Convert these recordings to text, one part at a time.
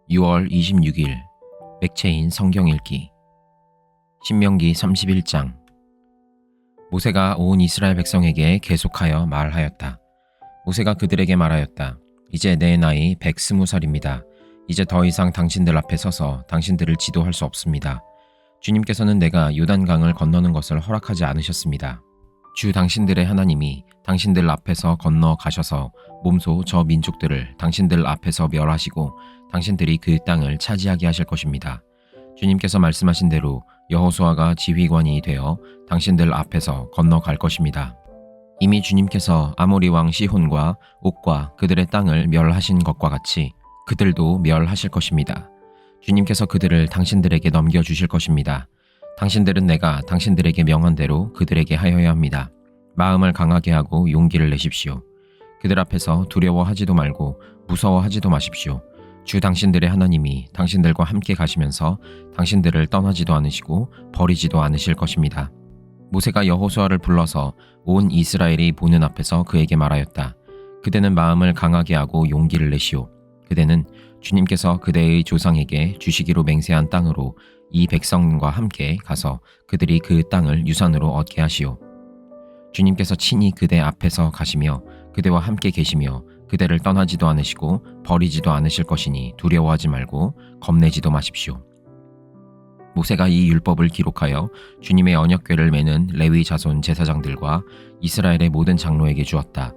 6월 26일 맥체인 성경 읽기. 신명기 31장. 모세가 온 이스라엘 백성에게 계속하여 말하였다. 모세가 그들에게 말하였다. 이제 내 나이 120살입니다. 이제 더 이상 당신들 앞에 서서 당신들을 지도할 수 없습니다. 주님께서는 내가 요단강을 건너는 것을 허락하지 않으셨습니다. 주 당신들의 하나님이 당신들 앞에서 건너 가셔서 몸소 저 민족들을 당신들 앞에서 멸하시고 당신들이 그 땅을 차지하게 하실 것입니다. 주님께서 말씀하신 대로 여호수아가 지휘관이 되어 당신들 앞에서 건너갈 것입니다. 이미 주님께서 아모리 왕 시혼과 옥과 그들의 땅을 멸하신 것과 같이 그들도 멸하실 것입니다. 주님께서 그들을 당신들에게 넘겨주실 것입니다. 당신들은 내가 당신들에게 명한 대로 그들에게 하여야 합니다. 마음을 강하게 하고 용기를 내십시오. 그들 앞에서 두려워하지도 말고 무서워하지도 마십시오. 주 당신들의 하나님이 당신들과 함께 가시면서 당신들을 떠나지도 않으시고 버리지도 않으실 것입니다. 모세가 여호수아를 불러서 온 이스라엘이 보는 앞에서 그에게 말하였다. 그대는 마음을 강하게 하고 용기를 내시오. 그대는 주님께서 그대의 조상에게 주시기로 맹세한 땅으로 이 백성과 함께 가서 그들이 그 땅을 유산으로 얻게 하시오. 주님께서 친히 그대 앞에서 가시며 그대와 함께 계시며 그대를 떠나지도 않으시고 버리지도 않으실 것이니 두려워하지 말고 겁내지도 마십시오. 모세가 이 율법을 기록하여 주님의 언약궤를 매는 레위 자손 제사장들과 이스라엘의 모든 장로에게 주었다.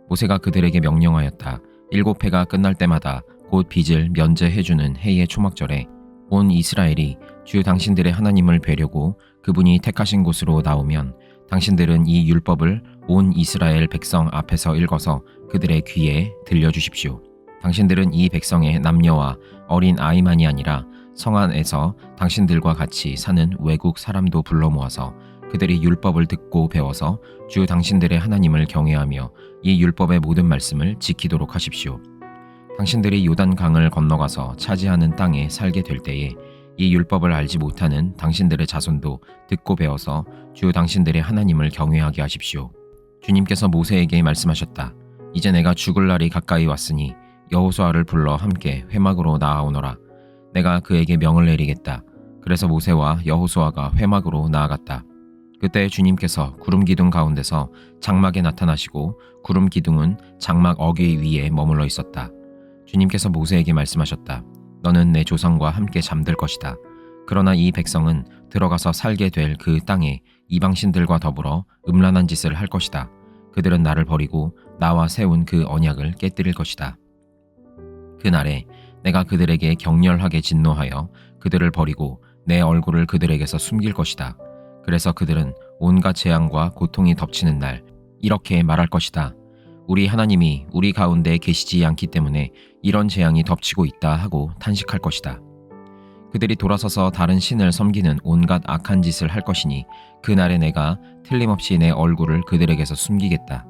모세가 그들에게 명령하였다. 7해가 끝날 때마다 곧 빚을 면제해주는 해의 초막절에 온 이스라엘이 주 당신들의 하나님을 뵈려고 그분이 택하신 곳으로 나오면 당신들은 이 율법을 온 이스라엘 백성 앞에서 읽어서 그들의 귀에 들려주십시오. 당신들은 이 백성의 남녀와 어린 아이만이 아니라 성 안에서 당신들과 같이 사는 외국 사람도 불러 모아서 그들이 율법을 듣고 배워서 주 당신들의 하나님을 경외하며 이 율법의 모든 말씀을 지키도록 하십시오. 당신들이 요단강을 건너가서 차지하는 땅에 살게 될 때에 이 율법을 알지 못하는 당신들의 자손도 듣고 배워서 주 당신들의 하나님을 경외하게 하십시오. 주님께서 모세에게 말씀하셨다. 이제 내가 죽을 날이 가까이 왔으니 여호수아를 불러 함께 회막으로 나아오너라. 내가 그에게 명을 내리겠다. 그래서 모세와 여호수아가 회막으로 나아갔다. 그때 주님께서 구름 기둥 가운데서 장막에 나타나시고 구름 기둥은 장막 어귀 위에 머물러 있었다. 주님께서 모세에게 말씀하셨다. 너는 내 조상과 함께 잠들 것이다. 그러나 이 백성은 들어가서 살게 될 그 땅에 이방신들과 더불어 음란한 짓을 할 것이다. 그들은 나를 버리고 나와 세운 그 언약을 깨뜨릴 것이다. 그날에 내가 그들에게 격렬하게 진노하여 그들을 버리고 내 얼굴을 그들에게서 숨길 것이다. 그래서 그들은 온갖 재앙과 고통이 덮치는 날 이렇게 말할 것이다. 우리 하나님이 우리 가운데 계시지 않기 때문에 이런 재앙이 덮치고 있다 하고 탄식할 것이다. 그들이 돌아서서 다른 신을 섬기는 온갖 악한 짓을 할 것이니 그날에 내가 틀림없이 내 얼굴을 그들에게서 숨기겠다.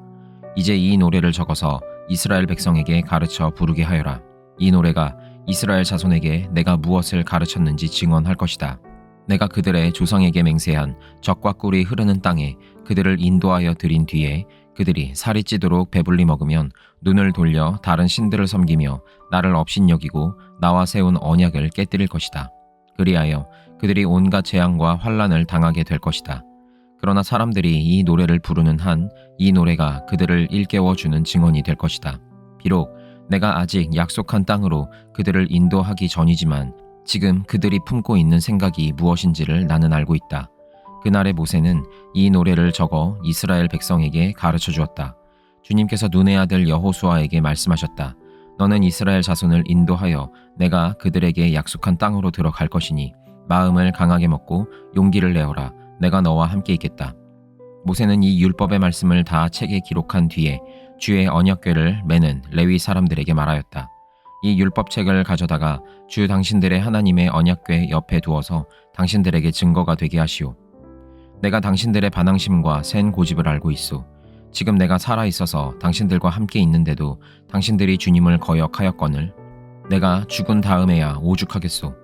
이제 이 노래를 적어서 이스라엘 백성에게 가르쳐 부르게 하여라. 이 노래가 이스라엘 자손에게 내가 무엇을 가르쳤는지 증언할 것이다. 내가 그들의 조상에게 맹세한 젖과 꿀이 흐르는 땅에 그들을 인도하여 들인 뒤에 그들이 살이 찌도록 배불리 먹으면 눈을 돌려 다른 신들을 섬기며 나를 업신여기고 나와 세운 언약을 깨뜨릴 것이다. 그리하여 그들이 온갖 재앙과 환난을 당하게 될 것이다. 그러나 사람들이 이 노래를 부르는 한 이 노래가 그들을 일깨워주는 증언이 될 것이다. 비록 내가 아직 약속한 땅으로 그들을 인도하기 전이지만 지금 그들이 품고 있는 생각이 무엇인지를 나는 알고 있다. 그날의 모세는 이 노래를 적어 이스라엘 백성에게 가르쳐 주었다. 주님께서 눈의 아들 여호수아에게 말씀하셨다. 너는 이스라엘 자손을 인도하여 내가 그들에게 약속한 땅으로 들어갈 것이니 마음을 강하게 먹고 용기를 내어라. 내가 너와 함께 있겠다. 모세는 이 율법의 말씀을 다 책에 기록한 뒤에 주의 언약궤를 매는 레위 사람들에게 말하였다. 이 율법책을 가져다가 주 당신들의 하나님의 언약궤 옆에 두어서 당신들에게 증거가 되게 하시오. 내가 당신들의 반항심과 센 고집을 알고 있소. 지금 내가 살아있어서 당신들과 함께 있는데도 당신들이 주님을 거역하였거늘 내가 죽은 다음에야 오죽하겠소.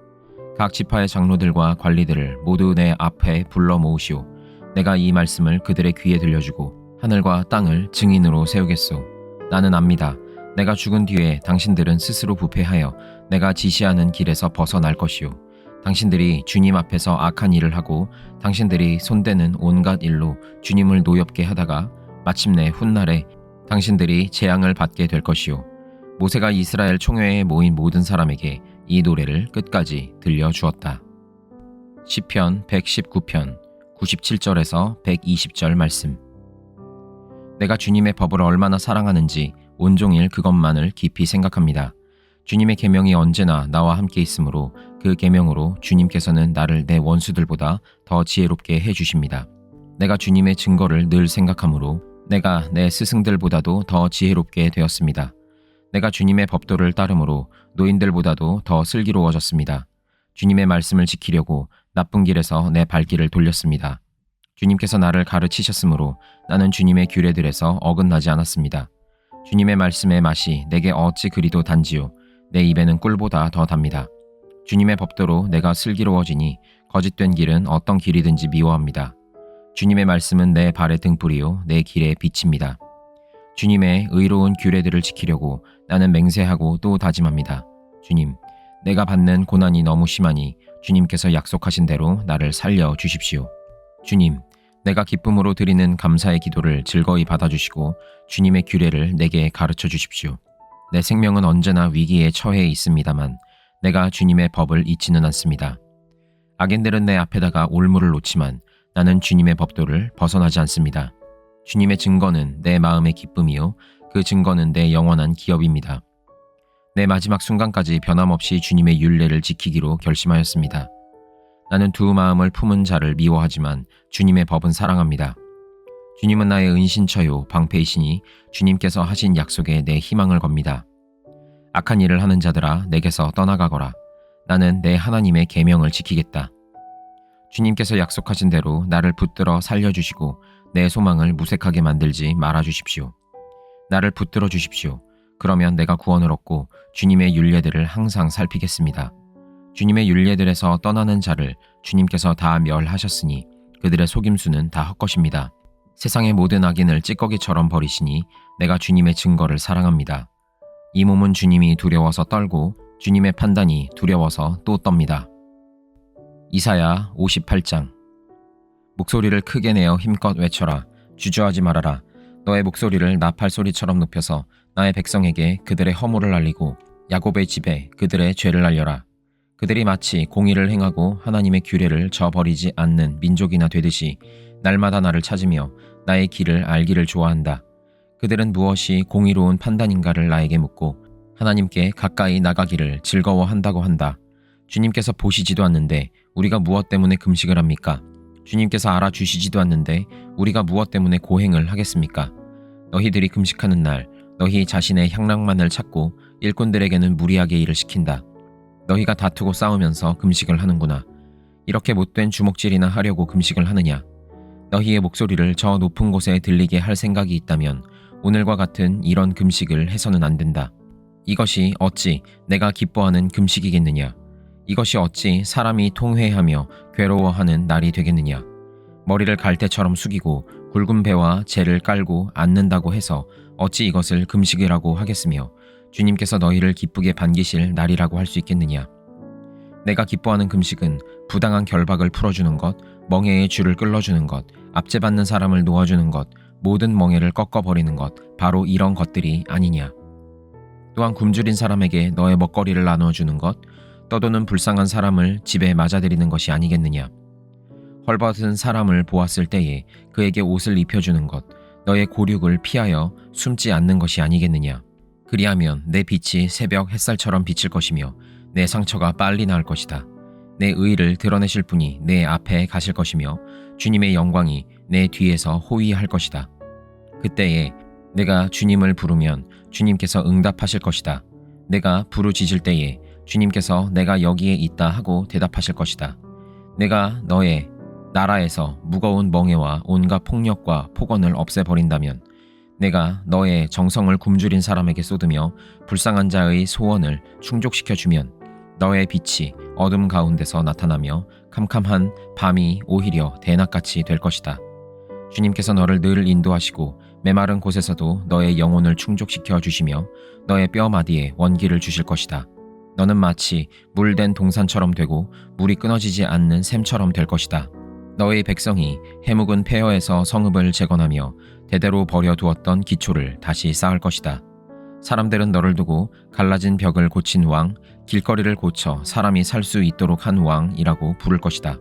각 지파의 장로들과 관리들을 모두 내 앞에 불러 모으시오. 내가 이 말씀을 그들의 귀에 들려주고 하늘과 땅을 증인으로 세우겠소. 나는 압니다. 내가 죽은 뒤에 당신들은 스스로 부패하여 내가 지시하는 길에서 벗어날 것이요. 당신들이 주님 앞에서 악한 일을 하고 당신들이 손대는 온갖 일로 주님을 노엽게 하다가 마침내 훗날에 당신들이 재앙을 받게 될 것이요. 모세가 이스라엘 총회에 모인 모든 사람에게 이 노래를 끝까지 들려주었다. 시편 119편 97절에서 120절 말씀. 내가 주님의 법을 얼마나 사랑하는지 온종일 그것만을 깊이 생각합니다. 주님의 계명이 언제나 나와 함께 있으므로 그 계명으로 주님께서는 나를 내 원수들보다 더 지혜롭게 해주십니다. 내가 주님의 증거를 늘 생각하므로 내가 내 스승들보다도 더 지혜롭게 되었습니다. 내가 주님의 법도를 따르므로 노인들보다도 더 슬기로워졌습니다. 주님의 말씀을 지키려고 나쁜 길에서 내 발길을 돌렸습니다. 주님께서 나를 가르치셨으므로 나는 주님의 규례들에서 어긋나지 않았습니다. 주님의 말씀의 맛이 내게 어찌 그리도 단지요. 내 입에는 꿀보다 더 답니다. 주님의 법도로 내가 슬기로워지니 거짓된 길은 어떤 길이든지 미워합니다. 주님의 말씀은 내 발의 등불이요 내 길의 빛입니다. 주님의 의로운 규례들을 지키려고 나는 맹세하고 또 다짐합니다. 주님, 내가 받는 고난이 너무 심하니 주님께서 약속하신 대로 나를 살려 주십시오. 주님, 내가 기쁨으로 드리는 감사의 기도를 즐거이 받아주시고 주님의 규례를 내게 가르쳐 주십시오. 내 생명은 언제나 위기에 처해 있습니다만 내가 주님의 법을 잊지는 않습니다. 악인들은 내 앞에다가 올무를 놓지만 나는 주님의 법도를 벗어나지 않습니다. 주님의 증거는 내 마음의 기쁨이요 그 증거는 내 영원한 기업입니다. 내 마지막 순간까지 변함없이 주님의 율례를 지키기로 결심하였습니다. 나는 두 마음을 품은 자를 미워하지만 주님의 법은 사랑합니다. 주님은 나의 은신처요 방패이시니 주님께서 하신 약속에 내 희망을 겁니다. 악한 일을 하는 자들아 내게서 떠나가거라. 나는 내 하나님의 계명을 지키겠다. 주님께서 약속하신 대로 나를 붙들어 살려주시고 내 소망을 무색하게 만들지 말아주십시오. 나를 붙들어 주십시오. 그러면 내가 구원을 얻고 주님의 율례들을 항상 살피겠습니다. 주님의 율례들에서 떠나는 자를 주님께서 다 멸하셨으니 그들의 속임수는 다 헛것입니다. 세상의 모든 악인을 찌꺼기처럼 버리시니 내가 주님의 증거를 사랑합니다. 이 몸은 주님이 두려워서 떨고 주님의 판단이 두려워서 또 떱니다. 이사야 58장. 목소리를 크게 내어 힘껏 외쳐라. 주저하지 말아라. 너의 목소리를 나팔 소리처럼 높여서 나의 백성에게 그들의 허물을 알리고 야곱의 집에 그들의 죄를 알려라. 그들이 마치 공의를 행하고 하나님의 규례를 저버리지 않는 민족이나 되듯이 날마다 나를 찾으며 나의 길을 알기를 좋아한다. 그들은 무엇이 공의로운 판단인가를 나에게 묻고 하나님께 가까이 나가기를 즐거워한다고 한다. 주님께서 보시지도 않는데 우리가 무엇 때문에 금식을 합니까? 주님께서 알아주시지도 않는데 우리가 무엇 때문에 고행을 하겠습니까? 너희들이 금식하는 날 너희 자신의 향락만을 찾고 일꾼들에게는 무리하게 일을 시킨다. 너희가 다투고 싸우면서 금식을 하는구나. 이렇게 못된 주먹질이나 하려고 금식을 하느냐? 너희의 목소리를 저 높은 곳에 들리게 할 생각이 있다면 오늘과 같은 이런 금식을 해서는 안 된다. 이것이 어찌 내가 기뻐하는 금식이겠느냐? 이것이 어찌 사람이 통회하며 괴로워하는 날이 되겠느냐? 머리를 갈대처럼 숙이고 굵은 배와 재를 깔고 앉는다고 해서 어찌 이것을 금식이라고 하겠으며 주님께서 너희를 기쁘게 반기실 날이라고 할 수 있겠느냐? 내가 기뻐하는 금식은 부당한 결박을 풀어주는 것, 멍에의 줄을 끌어주는 것, 압제받는 사람을 놓아주는 것, 모든 멍에를 꺾어버리는 것, 바로 이런 것들이 아니냐? 또한 굶주린 사람에게 너의 먹거리를 나눠주는 것, 떠도는 불쌍한 사람을 집에 맞아들이는 것이 아니겠느냐? 헐벗은 사람을 보았을 때에 그에게 옷을 입혀주는 것, 너의 고륙을 피하여 숨지 않는 것이 아니겠느냐? 그리하면 내 빛이 새벽 햇살처럼 비칠 것이며 내 상처가 빨리 나을 것이다. 내 의의를 드러내실 분이 내 앞에 가실 것이며 주님의 영광이 내 뒤에서 호위할 것이다. 그때에 내가 주님을 부르면 주님께서 응답하실 것이다. 내가 부르짖을 때에 주님께서 내가 여기에 있다 하고 대답하실 것이다. 내가 너의 나라에서 무거운 멍에와 온갖 폭력과 폭언을 없애버린다면 내가 너의 정성을 굶주린 사람에게 쏟으며 불쌍한 자의 소원을 충족시켜주면 너의 빛이 어둠 가운데서 나타나며 캄캄한 밤이 오히려 대낮같이 될 것이다. 주님께서 너를 늘 인도하시고 메마른 곳에서도 너의 영혼을 충족시켜 주시며 너의 뼈 마디에 원기를 주실 것이다. 너는 마치 물된 동산처럼 되고 물이 끊어지지 않는 샘처럼 될 것이다. 너의 백성이 해묵은 폐허에서 성읍을 재건하며 대대로 버려두었던 기초를 다시 쌓을 것이다. 사람들은 너를 두고 갈라진 벽을 고친 왕, 길거리를 고쳐 사람이 살 수 있도록 한 왕이라고 부를 것이다.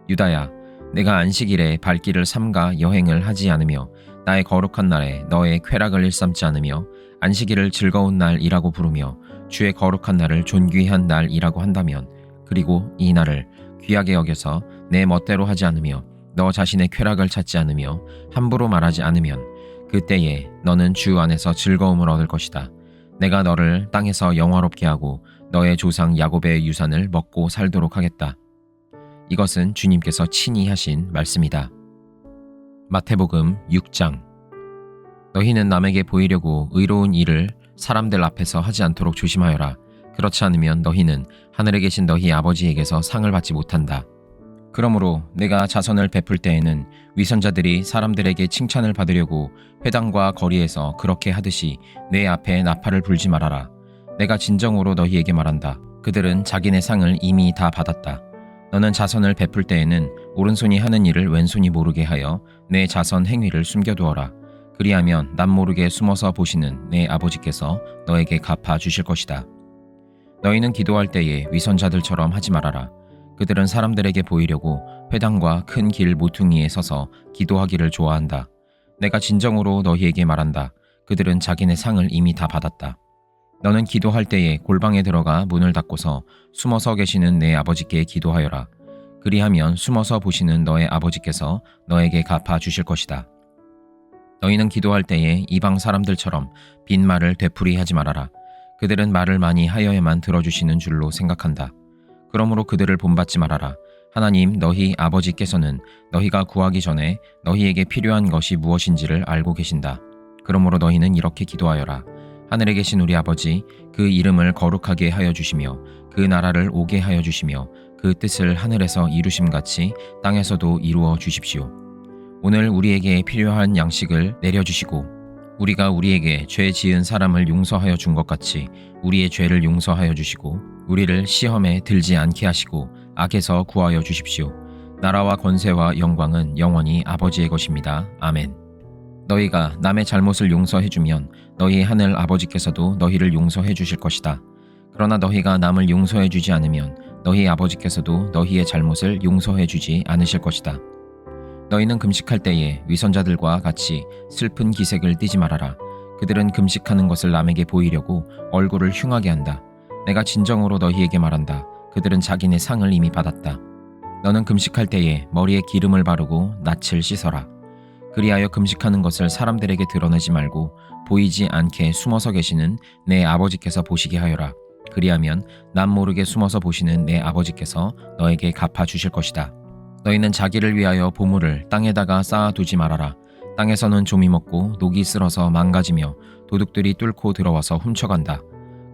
유다야, 내가 안식일에 발길을 삼가 여행을 하지 않으며 나의 거룩한 날에 너의 쾌락을 일삼지 않으며 안식일을 즐거운 날이라고 부르며 주의 거룩한 날을 존귀한 날이라고 한다면, 그리고 이 날을 귀하게 여겨서 내 멋대로 하지 않으며 너 자신의 쾌락을 찾지 않으며 함부로 말하지 않으면 그때에 너는 주 안에서 즐거움을 얻을 것이다. 내가 너를 땅에서 영화롭게 하고 너의 조상 야곱의 유산을 먹고 살도록 하겠다. 이것은 주님께서 친히 하신 말씀이다. 마태복음 6장. 너희는 남에게 보이려고 의로운 일을 사람들 앞에서 하지 않도록 조심하여라. 그렇지 않으면 너희는 하늘에 계신 너희 아버지에게서 상을 받지 못한다. 그러므로 내가 자선을 베풀 때에는 위선자들이 사람들에게 칭찬을 받으려고 회당과 거리에서 그렇게 하듯이 내 앞에 나팔을 불지 말아라. 내가 진정으로 너희에게 말한다. 그들은 자기네 상을 이미 다 받았다. 너는 자선을 베풀 때에는 오른손이 하는 일을 왼손이 모르게 하여 내 자선 행위를 숨겨두어라. 그리하면 남 모르게 숨어서 보시는 내 아버지께서 너에게 갚아 주실 것이다. 너희는 기도할 때에 위선자들처럼 하지 말아라. 그들은 사람들에게 보이려고 회당과 큰 길 모퉁이에 서서 기도하기를 좋아한다. 내가 진정으로 너희에게 말한다. 그들은 자기네 상을 이미 다 받았다. 너는 기도할 때에 골방에 들어가 문을 닫고서 숨어서 계시는 내 아버지께 기도하여라. 그리하면 숨어서 보시는 너의 아버지께서 너에게 갚아 주실 것이다. 너희는 기도할 때에 이방 사람들처럼 빈말을 되풀이하지 말아라. 그들은 말을 많이 하여야만 들어주시는 줄로 생각한다. 그러므로 그들을 본받지 말아라. 하나님 너희 아버지께서는 너희가 구하기 전에 너희에게 필요한 것이 무엇인지를 알고 계신다. 그러므로 너희는 이렇게 기도하여라. 하늘에 계신 우리 아버지, 그 이름을 거룩하게 하여 주시며 그 나라를 오게 하여 주시며 그 뜻을 하늘에서 이루심같이 땅에서도 이루어 주십시오. 오늘 우리에게 필요한 양식을 내려주시고 우리가 우리에게 죄 지은 사람을 용서하여 준 것 같이 우리의 죄를 용서하여 주시고 우리를 시험에 들지 않게 하시고 악에서 구하여 주십시오. 나라와 권세와 영광은 영원히 아버지의 것입니다. 아멘. 너희가 남의 잘못을 용서해주면 너희 하늘 아버지께서도 너희를 용서해 주실 것이다. 그러나 너희가 남을 용서해 주지 않으면 너희 아버지께서도 너희의 잘못을 용서해 주지 않으실 것이다. 너희는 금식할 때에 위선자들과 같이 슬픈 기색을 띠지 말아라. 그들은 금식하는 것을 남에게 보이려고 얼굴을 흉하게 한다. 내가 진정으로 너희에게 말한다. 그들은 자기네 상을 이미 받았다. 너는 금식할 때에 머리에 기름을 바르고 낯을 씻어라. 그리하여 금식하는 것을 사람들에게 드러내지 말고 보이지 않게 숨어서 계시는 내 아버지께서 보시게 하여라. 그리하면 남 모르게 숨어서 보시는 내 아버지께서 너에게 갚아 주실 것이다. 너희는 자기를 위하여 보물을 땅에다가 쌓아두지 말아라. 땅에서는 좀이 먹고 녹이 쓸어서 망가지며 도둑들이 뚫고 들어와서 훔쳐간다.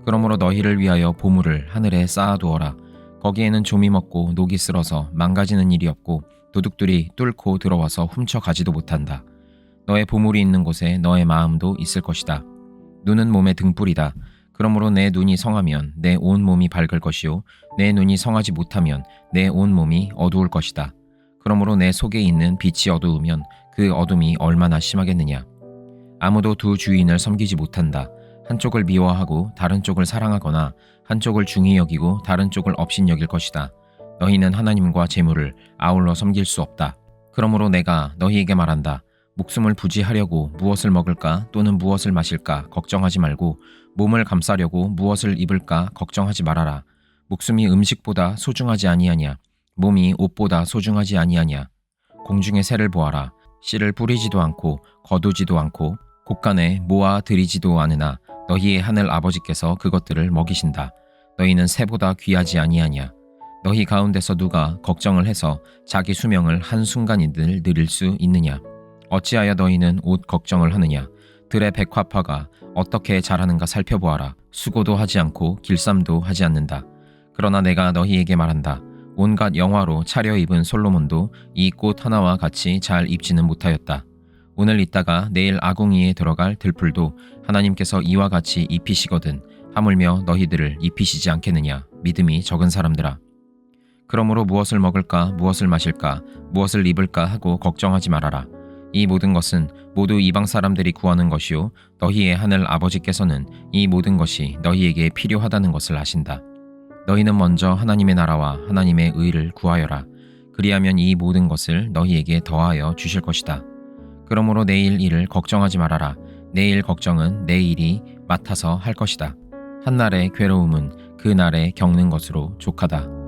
그러므로 너희를 위하여 보물을 하늘에 쌓아두어라. 거기에는 좀이 먹고 녹이 쓸어서 망가지는 일이 없고 도둑들이 뚫고 들어와서 훔쳐가지도 못한다. 너의 보물이 있는 곳에 너의 마음도 있을 것이다. 눈은 몸의 등불이다. 그러므로 내 눈이 성하면 내 온 몸이 밝을 것이요 내 눈이 성하지 못하면 내 온 몸이 어두울 것이다. 그러므로 내 속에 있는 빛이 어두우면 그 어둠이 얼마나 심하겠느냐. 아무도 두 주인을 섬기지 못한다. 한쪽을 미워하고 다른 쪽을 사랑하거나 한쪽을 중히 여기고 다른 쪽을 업신여길 것이다. 너희는 하나님과 재물을 아울러 섬길 수 없다. 그러므로 내가 너희에게 말한다. 목숨을 부지하려고 무엇을 먹을까 또는 무엇을 마실까 걱정하지 말고 몸을 감싸려고 무엇을 입을까 걱정하지 말아라. 목숨이 음식보다 소중하지 아니하냐. 몸이 옷보다 소중하지 아니하냐. 공중의 새를 보아라. 씨를 뿌리지도 않고 거두지도 않고 곳간에 모아 들이지도 않으나 너희의 하늘 아버지께서 그것들을 먹이신다. 너희는 새보다 귀하지 아니하냐. 너희 가운데서 누가 걱정을 해서 자기 수명을 한순간이들 늘릴 수 있느냐. 어찌하여 너희는 옷 걱정을 하느냐. 들의 백화파가 어떻게 자라는가 살펴보아라. 수고도 하지 않고 길쌈도 하지 않는다. 그러나 내가 너희에게 말한다. 온갖 영화로 차려입은 솔로몬도 이 꽃 하나와 같이 잘 입지는 못하였다. 오늘 있다가 내일 아궁이에 들어갈 들풀도 하나님께서 이와 같이 입히시거든 하물며 너희들을 입히시지 않겠느냐, 믿음이 적은 사람들아. 그러므로 무엇을 먹을까, 무엇을 마실까, 무엇을 입을까 하고 걱정하지 말아라. 이 모든 것은 모두 이방 사람들이 구하는 것이요 너희의 하늘 아버지께서는 이 모든 것이 너희에게 필요하다는 것을 아신다. 너희는 먼저 하나님의 나라와 하나님의 의를 구하여라. 그리하면 이 모든 것을 너희에게 더하여 주실 것이다. 그러므로 내일 일을 걱정하지 말아라. 내일 걱정은 내일이 맡아서 할 것이다. 한날의 괴로움은 그 날에 겪는 것으로 족하다.